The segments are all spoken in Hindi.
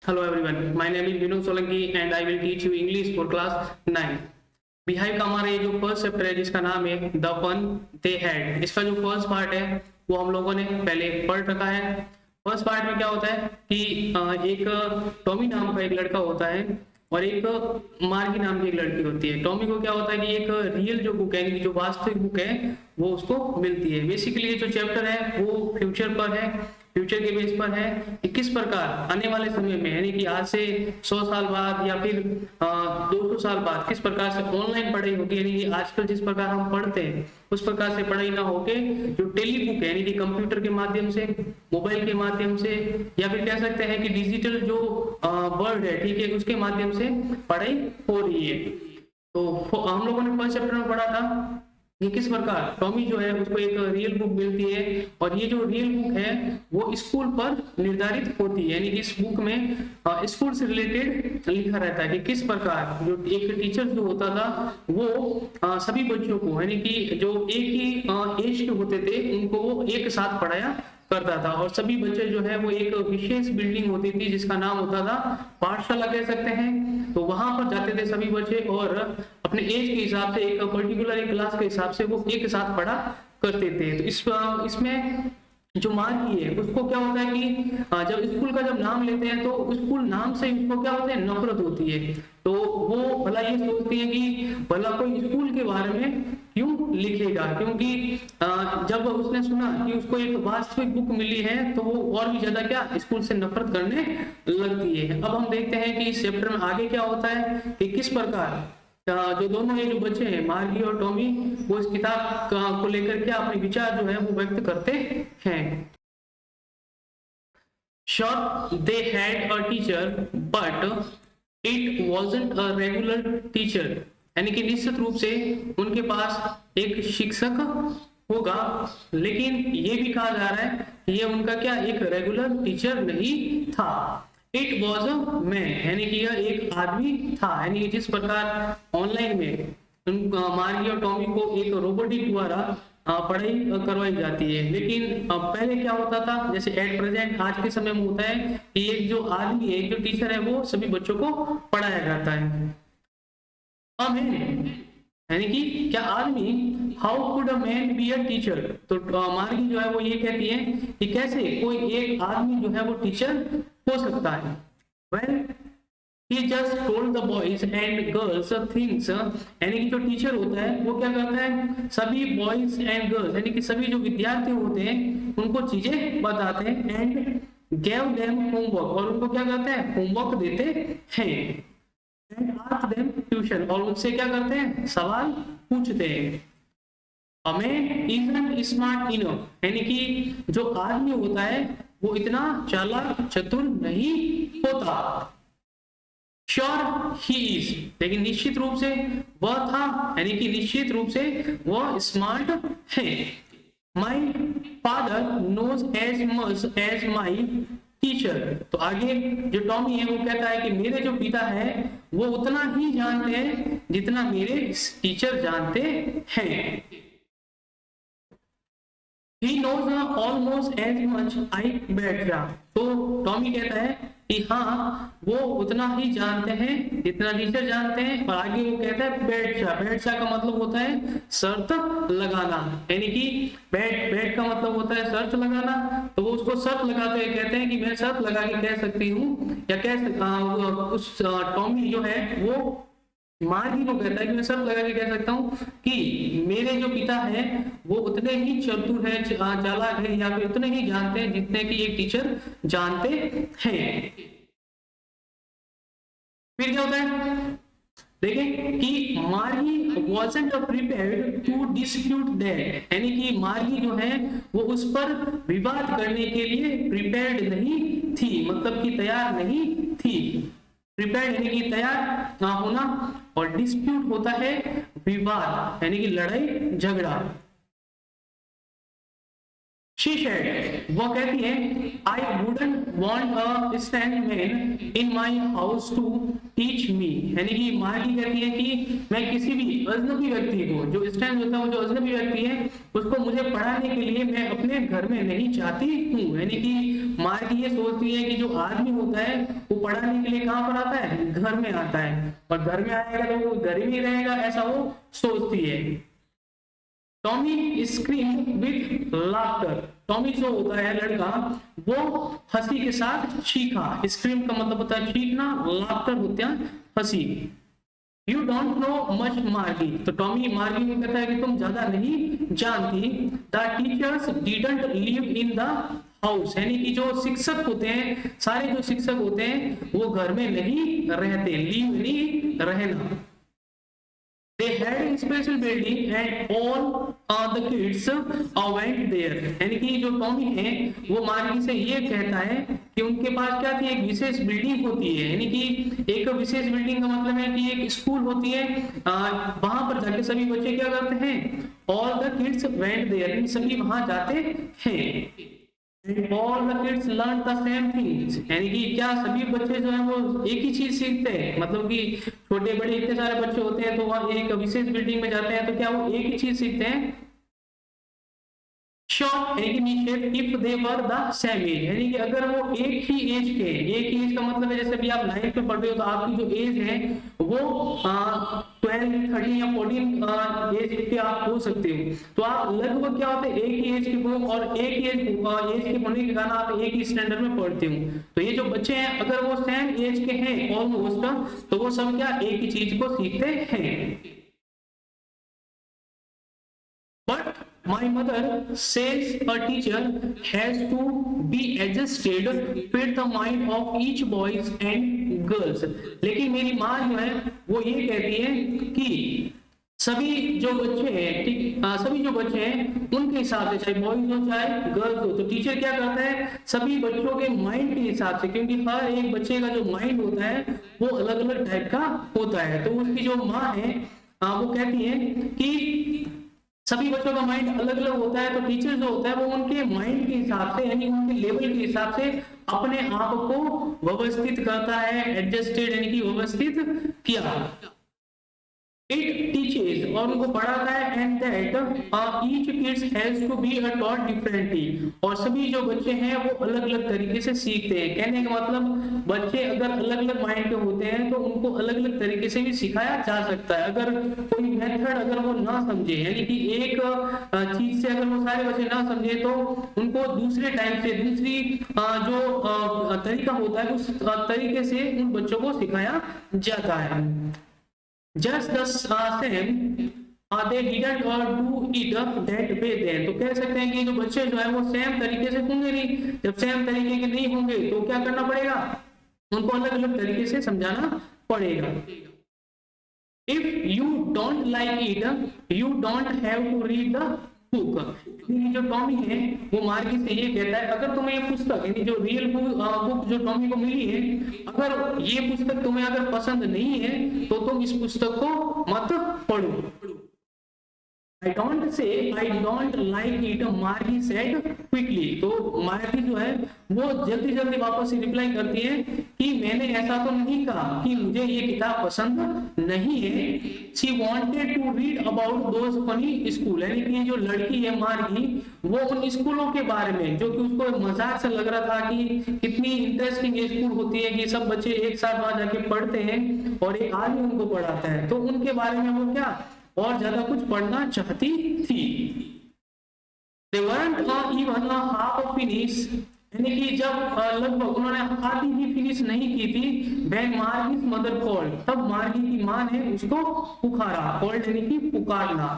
Hello everyone, my name is Vinod Solanki and I will teach you English for class 9. Beehive का हमारा ये जो फर्स्ट चैप्टर है जिसका नाम है द फन दे हैड, इसका जो फर्स्ट पार्ट है वो हम लोगों ने पहले पढ़ रखा है। फर्स्ट पार्ट में क्या होता है कि एक टॉमी नाम का एक लड़का होता है और एक मार्गी नाम की एक लड़की होती है। टॉमी को क्या होता है कि एक रियल जो बुक है, जो वास्तविक बुक है वो उसको मिलती है। बेसिकली ये जो चैप्टर है वो फ्यूचर पर है, फ्यूचर के बेस पर है कि किस प्रकार आने वाले समय में, यानी कि आज से 100 साल बाद या फिर 200 साल बाद किस प्रकार से ऑनलाइन पढ़ाई होगी, यानी कि आजकल जिस प्रकार हम पढ़ते हैं उस प्रकार से पढ़ाई ना होके जो टेली बुक है यानी कि कंप्यूटर के माध्यम से, मोबाइल के माध्यम से या फिर कह सकते हैं कि डिजिटल जो वर्ल्ड है, ठीक है, उसके माध्यम से पढ़ाई हो रही है। तो हम लोगों ने फर्स्ट चैप्टर में पढ़ा था कि किस प्रकार टॉमी जो है उसको एक रियल बुक मिलती है और ये जो रियल बुक है वो स्कूल पर निर्धारित होती है, यानी कि इस बुक में स्कूल से रिलेटेड लिखा रहता है कि किस प्रकार जो एक टीचर जो होता था वो सभी बच्चों को, यानी कि जो एक ही एज के होते थे उनको वो एक साथ पढ़ाया करता था और सभी बच्चे जो है वो एक विशेष बिल्डिंग होती थी जिसका नाम होता था पाठशाला कह सकते हैं। तो वहां पर जाते थे सभी बच्चे और अपने एज के हिसाब से एक पर्टिकुलर एक क्लास के हिसाब से वो एक साथ पढ़ा करते थे। तो इसमें जो मार्गी है उसको क्या होता है कि जब स्कूल का जब नाम लेते हैं तो स्कूल नाम से उसको क्या होता है, नफरत होती है। तो वो भला ये सोचती है कि भला कोई स्कूल के बारे में क्यों लिखेगा, क्योंकि जब उसने सुना कि उसको एक वास्तविक बुक मिली है तो वो और भी ज्यादा क्या स्कूल से नफरत करने लगती है। अब हम देखते हैं कि इस चैप्टर में आगे क्या होता है कि किस प्रकार जो दोनों ये जो बच्चे हैं मार्गी और टॉमी वो इस किताब को लेकर के अपने विचार जो है वो व्यक्त करते हैं। Sure, they had a teacher, but it wasn't a regular teacher. यानी कि निश्चित रूप से उनके पास एक शिक्षक होगा, लेकिन ये भी कहा जा रहा है कि ये उनका क्या एक रेगुलर टीचर नहीं था। इट वॉज अ मैन, यानी कि यह एक आदमी था, यानी कि जिस प्रकार ऑनलाइन में मार्गी और टॉमी को एक रोबोटिक द्वारा पढ़ाई करवाई जाती है, लेकिन पहले क्या होता था, जैसे एट प्रेजेंट आज के समय में होता है कि एक जो आदमी है, एक जो टीचर है वो सभी बच्चों को पढ़ाया जाता है। यानी कि क्या आदमी, how could a man be a teacher, तो मार्गी जो है वो ये कहती है कि कैसे कोई एक आदमी जो है वो टीचर हो सकता है। Well he just told the boys and girls things, यानी कि जो टीचर होता है वो क्या करता है, सभी बॉयज एंड गर्ल्स यानी कि सभी जो विद्यार्थी होते हैं उनको चीजें बताते हैं, एंड gave them homework, और उनको क्या करते हैं, होमवर्क देते हैं, एंड asked them tuition, और उनसे क्या करते हैं, सवाल पूछते हैं। A man isn't smart enough, यानी कि जो आदमी होता है वो इतना चालाक चतुर नहीं होता। श्योर ही इज, लेकिन निश्चित रूप से वह था, यानी कि निश्चित रूप से वह स्मार्ट है। My father knows as much as my teacher, तो आगे जो टॉमी है वो कहता है कि मेरे जो पिता है वो उतना ही जानते हैं जितना मेरे टीचर जानते हैं। He knows almost as much I bet, तो टॉमी कहता है कि हाँ वो उतना ही जानते हैं जितना टीचर जानते हैं, और आगे वो कहता है बैठा का मतलब होता है शर्त लगाना, यानी कि बैठ का मतलब होता है शर्त लगाना। तो वो उसको शर्त लगाते हुए कहते हैं कि मैं शर्त लगा के कह सकती हूँ, या उस टॉमी जो है वो मार्गी को कहता है कि मैं सब लगा के कह सकता हूँ कि मेरे जो पिता है वो उतने ही चतुर है, चालाक है, या फिर उतने ही जानते हैं जितने कि एक टीचर जानते हैं। फिर क्या होता है, देखें कि मार्गी wasn't prepared to dispute that, यानी कि मार्गी जो है वो उस पर विवाद करने के लिए प्रिपेयर्ड नहीं थी, मतलब कि तैयार नहीं थी। प्रिपेयर्ड यानी कि तैयार ना होना, और डिस्प्यूट होता है विवाद यानी कि लड़ाई झगड़ा। She said, वो कहती है, I wouldn't want a strange man in my house to teach me, यानी कि मार्गी कहती है कि मैं किसी भी अजनबी व्यक्ति को, जो स्ट्रेंज होता है वो जो अजनबी व्यक्ति है उसको मुझे पढ़ाने के लिए मैं अपने घर में नहीं चाहती हूँ। यानी कि मार्गी ये सोचती है कि जो आदमी होता है वो पढ़ाने के लिए कहाँ पर आता है, घर में आता है, और घर में आएगा तो वो घर में ही रहेगा, ऐसा वो सोचती है। Tommy scream with laughter, Tommy जो होता है लड़का वो हंसी के साथ चीखा, स्क्रीम का मतलब होता है चीखना, लाफ्टर होता है हंसी। यू डोंट नो मच मार्गी, तो टॉमी मार्गी को कहता है कि तुम ज्यादा नहीं जानती। The teachers didn't live in the house, यानी कि जो शिक्षक होते हैं, सारे जो शिक्षक होते हैं वो घर में नहीं रहते, लिव नहीं रहना। They had a special building and all the kids went there, यानी कि जो टॉमी है वो मार्गी से ये कहता है कि उनके पास क्या थी, एक विशेष बिल्डिंग होती है, यानी कि एक विशेष बिल्डिंग का मतलब है कि एक स्कूल होती है, वहां पर जाके सभी बच्चे क्या करते हैं, all the kids went there, यानी सभी वहां जाते हैं। All the kids learn the same things, यानी कि क्या सभी बच्चे जो है वो एक ही चीज सीखते हैं, मतलब कि छोटे बड़े इतने सारे बच्चे होते हैं तो वहाँ एक विशेष बिल्डिंग में जाते हैं तो क्या वो एक ही चीज सीखते हैं। शॉर्ट यानी कि निषेध, if they were the same age, यानी कि अगर वो एक ही एज के, एक ही एज का मतलब है जैसे भी आप 9th में पढ़ रहे हो तो आपकी जो एज है वो 12, 13 या 14 एज के आप हो सकते हो, तो आप लगभग क्या होते हैं एक ही एज के हो, और एक ही एज के होने के कारण आप एक ही स्टैंडर्ड में पढ़ते हो। तो ये जो बच्चे हैं अगर वो सेम एज के हैं ऑलमोस्ट, तो वो सब क्या एक ही चीज को सीखते हैं। But my mother says a teacher has to be adjusted with the mind of each boys and girls, लेकिन मेरी माँ जो है वो ये कहती है कि सभी जो बच्चे हैं, ठीक, सभी जो बच्चे हैं उनके हिसाब से, चाहे बॉयज हो चाहे गर्ल्स हो, तो टीचर क्या करता है सभी बच्चों के माइंड के हिसाब से, क्योंकि हर एक बच्चे का जो माइंड होता है वो अलग अलग टाइप का होता है, तो उसकी जो माँ है वो कहती है कि सभी बच्चों का माइंड अलग अलग होता है, तो टीचर जो होता है वो उनके माइंड के हिसाब से, यानी उनके लेवल के हिसाब से अपने आप को व्यवस्थित करता है, एडजस्टेड यानी कि व्यवस्थित किया। It teaches, और उनको पढ़ाता है, and that each kids has to be taught differently, और सभी जो बच्चे हैं वो अलग अलग तरीके से सीखते हैं। कहने का मतलब बच्चे अगर अलग अलग माइंड के होते हैं तो उनको अलग अलग तरीके से भी सिखाया जा सकता है। अगर कोई मेथड अगर वो ना समझे, यानी कि एक चीज से अगर वो सारे बच्चे ना समझे तो उनको दूसरे टाइम से दूसरी जो तरीका होता है उस तरीके से उन बच्चों को सिखाया जाता है। Just the same, they didn't do it that way then, तो कह सकते हैं कि जो बच्चे जो है वो सेम तरीके से होंगे नहीं, जब सेम तरीके के नहीं होंगे तो क्या करना पड़ेगा, उनको अलग अलग तरीके से समझाना पड़ेगा। If you don't like it, you don't have to read the book, जो टॉमी है वो मार्गी से ये कहता है अगर तुम्हें ये पुस्तक, यानी जो रियल बुक जो टॉमी को मिली है, अगर ये पुस्तक तुम्हें अगर पसंद नहीं है तो तुम इस पुस्तक को मत पढ़ो। I don't say I don't like it, मार्गी said quickly, तो मार्गी जो है वो जल्दी जल्दी वापस रिप्लाई करती है कि मैंने ऐसा तो नहीं कहा कि मुझे ये किताब पसंद नहीं है। She wanted to read about those funny school, यानी कि जो लड़की है मार्गी वो उन स्कूलों के बारे में जो कि उसको मजाक से लग रहा था कि कितनी इंटरेस्टिंग स्कूल होती है कि सब बच्चे एक साथ वहां जाके पढ़ते हैं और एक आदमी उनको पढ़ाता है, तो उनके बारे में वो क्या और ज्यादा कुछ पढ़ना चाहती थी। They weren't even half finished, यानी कि जब लगभग उन्होंने आधी भी फिनिश नहीं की थी, when Margie's mother called, तब मार्गी की माँ ने उसको पुकारा, called यानी कि पुकारना।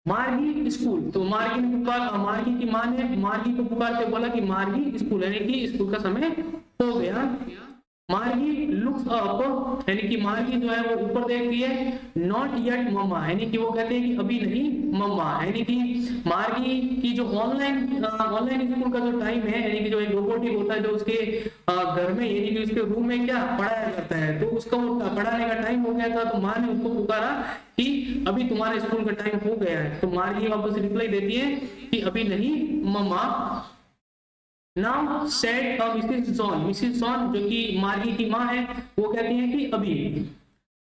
मार्गी स्कूल, तो मार्गी ने मार्गी की माँ ने मार्गी को पुकारते बोला कि मार्गी स्कूल, यानी कि स्कूल का समय हो गया। मार्गी लुक्स अप, यानी कि मार्गी जो है वो ऊपर देखती है, नॉट येट मम्मा, यानी कि वो कहते हैं कि अभी नहीं मम्मा, यानी कि मार्गी की जो ऑनलाइन स्कूल का जो टाइम है, यानी कि जो एक रोबोटिक होता है जो उसके घर में यानी कि उसके रूम में क्या पढ़ाया जाता है, तो उसका वो पढ़ाने का टाइम हो गया था, तो माँ ने उसको पुकारा कि अभी तुम्हारे स्कूल का टाइम हो गया है, तो मार्गी वापस रिप्लाई देती है कि अभी नहीं मम्मा। Now said मिसिस जॉन जो कि मार्गी की माँ है वो कहती है कि अभी,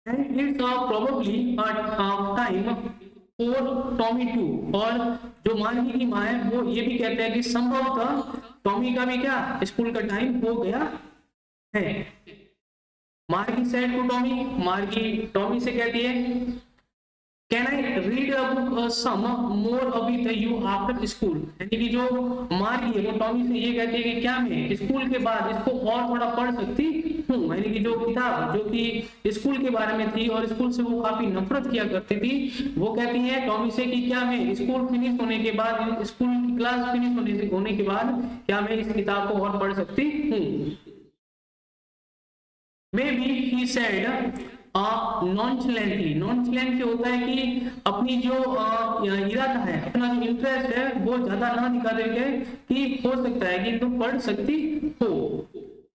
and it's probably time for Tommy too, और जो मार्गी की माँ है वो ये भी कहते हैं कि संभवतः टॉमी का भी क्या स्कूल का टाइम हो गया है। Margie said to Tommy, Margie Tommy से कहती है can I read a book some more with you after school, यानी कि जो मार्गी है वो टॉमी से ये कहती है कि क्या मैं स्कूल के बाद इसको और थोड़ा पढ़ सकती हूँ, यानी कि जो किताब जो कि स्कूल के बारे में थी और स्कूल से वो काफी नफरत किया करती थी, वो कहती है टॉमी से कि क्या मैं स्कूल फिनिश होने के बाद, स्कूल की क्लास फिनिश होने के बाद क्या मैं इस किताब को और पढ़ सकती हूँ। Maybe he said nonchalantly, nonchalantly होता है कि अपनी जो इरादा है, अपना जो इंटरेस्ट है वो ज्यादा ना दिखा देंगे कि हो सकता है कि तुम पढ़ सकती हो।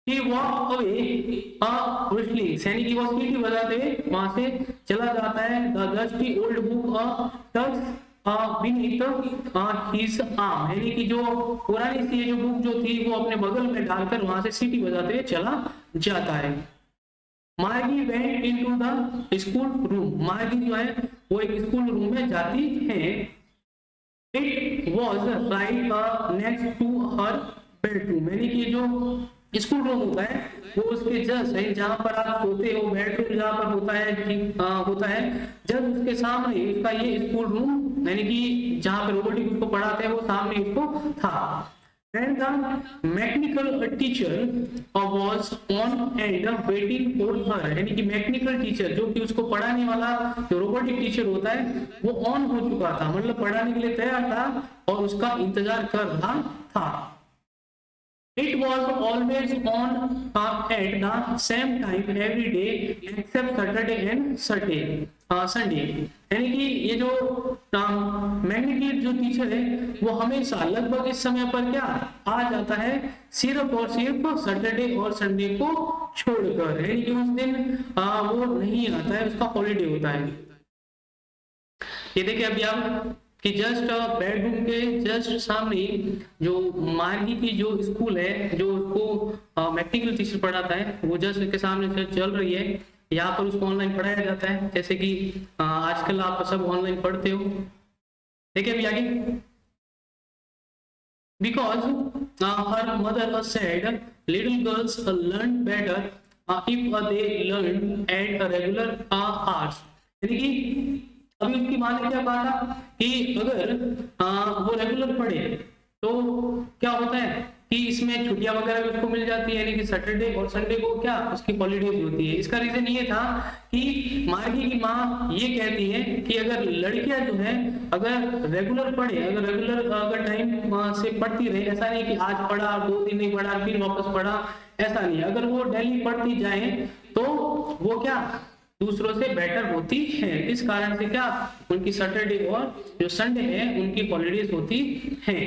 He walked away briskly, यानी कि वो सीटी बजाते वहां से चला जाता है। The dusty old book tucked beneath his arm, यानी कि जो पुरानी सी जो बुक जो थी वो अपने बगल में डालकर वहां से सीटी बजाते हुए चला जाता है। मार्गी went into the school room, मार्गी जो है वो एक स्कूल रूम में जाती है। It was right next to her bedroom, यानी कि जो स्कूल रूम होता है वो उसके जस्ट है जहाँ पर आप सोते हो, बेडरूम जहाँ पर होता है जब उसके सामने उसका ये स्कूल रूम, यानी कि जहाँ पर रोबोटिक उसको पढ़ाते हैं वो सामने उसको था। And the mechanical teacher was on and waiting for her, यानी कि मैकेनिकल टीचर जो कि उसको पढ़ाने वाला जो रोबोटिक टीचर होता है वो ऑन हो चुका था, मतलब पढ़ाने के लिए तैयार था और उसका इंतजार कर रहा था। It was always on at the same time every day except Saturday and Sunday, यानी कि ये जो मैग्नेटिक जो टीचर है वो हमेशा लगभग इस समय पर क्या आ जाता है, सिर्फ और सिर्फ सैटरडे और संडे को छोड़कर, यानी कि उस दिन वो नहीं आता है, उसका हॉलीडे होता है। ये देखिए अभी आप कि जस्ट बेडरूम के जस्ट सामने जो मार्गी की जो स्कूल है जो उसको मैकेनिकल टीचर पढ़ाता है वो जस्ट के सामने से चल रही है। यहाँ पर उसको ऑनलाइन पढ़ाया जाता है, जैसे कि आजकल आप सब ऑनलाइन पढ़ते हो। देखिए अभी आगे, because her mother said little girls learn better if they learn at regular hours, यानी कि अभी उसकी माँ ने क्या कहा था कि अगर वो रेगुलर पढ़े तो क्या होता है कि इसमें छुट्टियां वगैरह भी उसको मिल जाती है, यानी कि सैटरडे और संडे को क्या उसकी हॉलीडेज होती है। इसका रीजन ये था कि मार्गी की माँ ये कहती है कि अगर लड़कियां जो है अगर रेगुलर पढ़े, अगर रेगुलर अगर टाइम से पढ़ती रहे, ऐसा नहीं कि आज पढ़ा 2 दिन नहीं पढ़ा फिर वापस पढ़ा, ऐसा नहीं, अगर वो डेली पढ़ती जाए तो वो क्या दूसरों से बेटर होती है। इस कारण से क्या उनकी सैटरडे और जो संडे है उनकी हॉलीडेज होती है।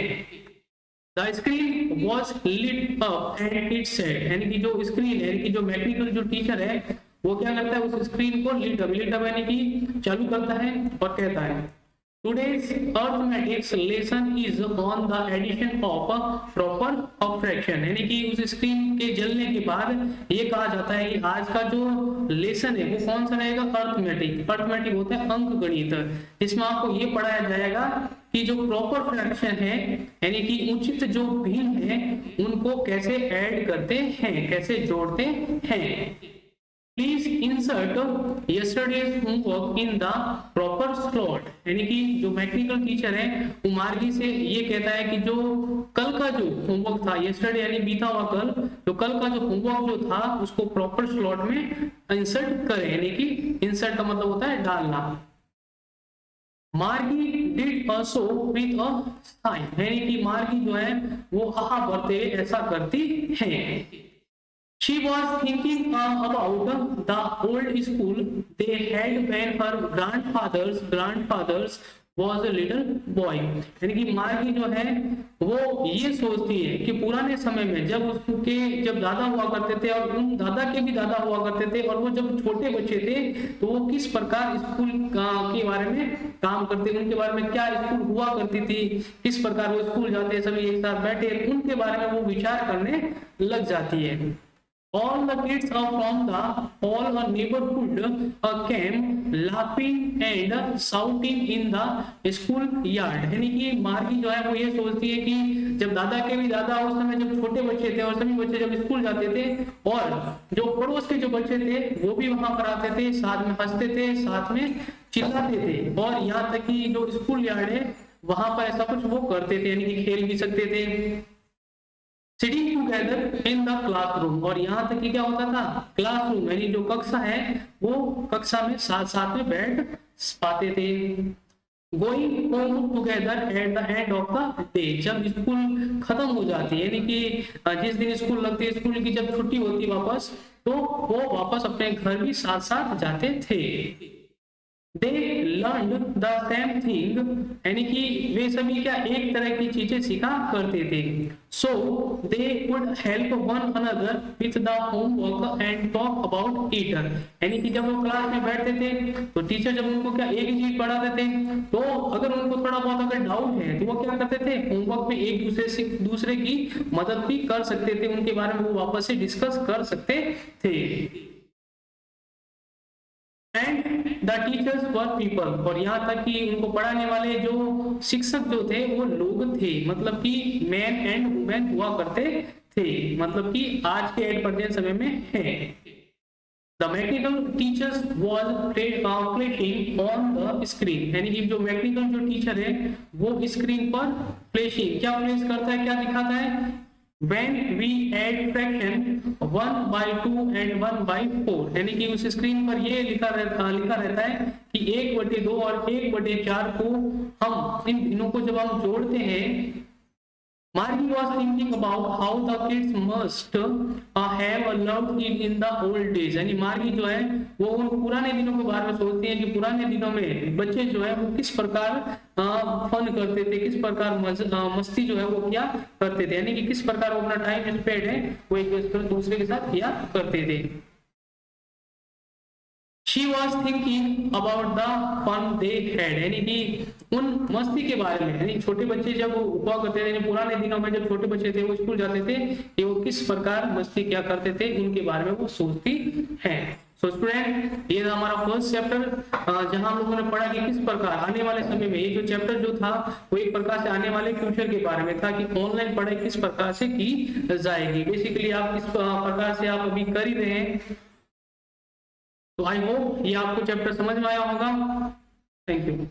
The screen was lit up and it said, यानी कि जो स्क्रीन है, यानी कि जो मैकेनिकल जो टीचर है वो क्या करता है उस स्क्रीन को lit up यानी कि चालू करता है और कहता है Today's arithmetic lesson is on the addition of a proper fraction, यानी कि उस स्क्रीन के जलने के बाद ये कहा जाता है कि आज का जो लेसन है वो कौन सा रहेगा, अर्थमेटिक होता है अंक गणित, जिसमें आपको ये पढ़ाया जाएगा कि जो प्रॉपर फ्रैक्शन है यानी कि उचित जो भिन्न है उनको कैसे ऐड करते हैं, कैसे जोड़ते हैं। Please insert yesterday's homework in the proper slot, यानी कि जो मैकेनिकल टीचर है वो मार्गी से ये कहता है कि जो कल का जो होमवर्क था, यस्टरडे यानी बीता हुआ कल, जो कल का जो होमवर्क जो था उसको प्रॉपर स्लॉट में इंसर्ट करें, यानी कि इंसर्ट का मतलब होता है डालना। Margie did so with a sigh, यानी कि मार्गी जो है वो हा भरते ऐसा करती है। She was thinking about the old school they had when her grandfathers was a little boy, यानी कि मार्गी जो है वो ये सोचती है कि पुराने समय में जब उसके जब दादा हुआ करते थे और उन दादा के भी दादा हुआ करते थे और वो जब छोटे बच्चे थे तो वो किस प्रकार स्कूल के बारे में काम करते, उनके बारे में क्या स्कूल हुआ करती थी, किस प्रकार वो स्कूल जाते सभी एक साथ बैठे, उनके बारे में वो विचार करने लग जाती है। All the kids from the whole neighborhood came laughing and shouting in the school yard, यानी कि मार्गी जो है वो ये सोचती है कि जब दादा के भी दादा उस समय जब छोटे बच्चे थे और सभी बच्चे जब स्कूल जाते थे और जो पड़ोस के जो बच्चे थे वो भी वहां पर आते थे, साथ में हंसते थे, साथ में चिल्लाते थे, और यहाँ तक कि जो स्कूल यार्ड है वहां पर ऐसा कुछ वो करते थे, यानी कि खेल भी सकते थे, sitting together in the classroom. और यहाँ तक कि क्या होता था, क्लासरूम यानी जो कक्षा है वो कक्षा में साथ साथ में बैठ पाते थे। Going home together at the end of the day, जब स्कूल खत्म हो जाती है, यानी कि जिस दिन स्कूल लगती है, स्कूल की जब छुट्टी होती वापस, तो वो वापस अपने घर भी साथ साथ जाते थे। They learn the same thing, यानी कि वे सभी क्या एक तरह की चीजें सीखा करते थे। So they would help one another with the homework and talk about it, यानी कि जब वो क्लास में बैठते थे तो टीचर जब उनको क्या एक ही चीज पढ़ाते थे, तो अगर उनको थोड़ा बहुत अगर डाउट है तो वो क्या करते थे, होमवर्क में एक दूसरे की मदद भी कर सकते थे, उनके बारे में वो वापस से डिस्कस कर सकते थे। And the teachers were people, और यहाँ तक कि उनको पढ़ाने वाले जो शिक्षक जो थे वो लोग थे, मतलब कि मैन एंड वुमेन हुआ करते थे, मतलब कि आज के एट प्रेजेंट समय में है। The mechanical teachers was flashing on the screen, यानी कि जो मैकेनिकल जो टीचर है वो स्क्रीन पर फ्लैशिंग क्या फ्लैश करता है, क्या दिखाता है, when we add fraction 1 by 2 and 1 by 4, यानी कि उस स्क्रीन पर ये लिखा रहता है कि 1/2 और 1/4 को हम इन भिन्नों को जब हम जोड़ते हैं। Margie was thinking about how the kids must have loved it in the old days, यानी मार्गी जो है वो उन पुराने दिनों के बारे में सोचती है कि पुराने दिनों में बच्चे जो है वो किस प्रकार फन करते थे, किस प्रकार मस्ती जो है वो क्या करते थे, यानी कि किस प्रकार वो अपना टाइम स्पेंड है वो एक दूसरे के साथ किया करते थे। She was thinking about the fun they had, यानी कि उन मस्ती के बारे में, यानी छोटे बच्चे जब हुआ करते थे, पुराने दिनों में जब छोटे बच्चे थे वो स्कूल जाते थे कि वो किस प्रकार मस्ती क्या करते थे, उनके बारे में वो सोचती है। सो स्टूडेंट, ये था हमारा फर्स्ट चैप्टर, जहां हम लोगों ने पढ़ा कि किस प्रकार आने वाले समय में, ये जो चैप्टर जो था वो एक प्रकार से आने वाले फ्यूचर के बारे में था कि ऑनलाइन पढ़ाई किस प्रकार से की जाएगी। बेसिकली आप किस प्रकार से आप अभी कर ही रहे हैं, तो आई होप ये आपको चैप्टर समझ में आया होगा। Thank you.